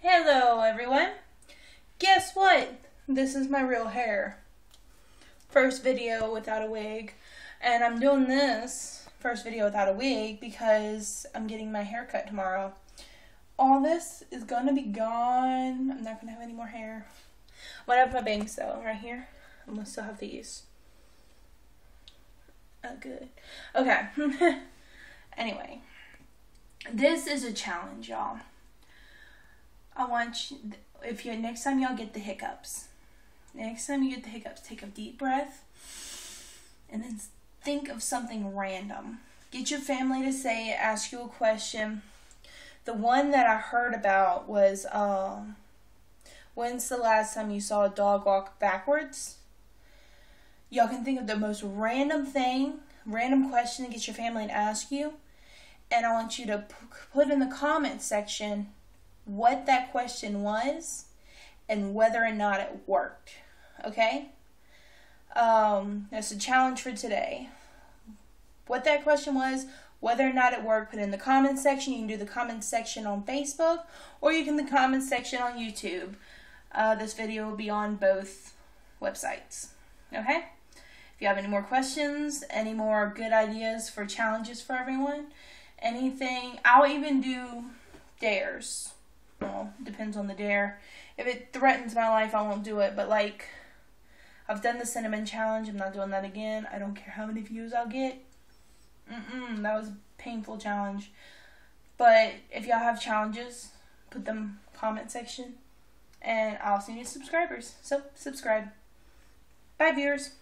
Hello everyone. Guess what? This is my real hair. First video without a wig. And I'm doing this first video without a wig because I'm getting my hair cut tomorrow. All this is gonna be gone. I'm not gonna have any more hair. I'm gonna have my bangs though, right here. I'm gonna still have these. Oh, good. Okay. Anyway, this is a challenge, y'all. I want you, next time y'all get the hiccups, take a deep breath and then think of something random. Get your family to say it, ask you a question. The one that I heard about was, when's the last time you saw a dog walk backwards? Y'all can think of the most random question to get your family to ask you. And I want you to put in the comment section what that question was and whether or not it worked. Okay? That's a challenge for today. What that question was, whether or not it worked, put in the comment section. You can do the comment section on Facebook or you can do the comment section on YouTube. This video will be on both websites. Okay? If you have any more questions, any more good ideas for challenges for everyone, anything, I'll even do dares. Well, depends on the dare. If it threatens my life, I won't do it. But like, I've done the cinnamon challenge. I'm not doing that again. I don't care how many views I'll get. That was a painful challenge. But if y'all have challenges, put them in the comment section. And I'll see you subscribers. So, subscribe. Bye, viewers.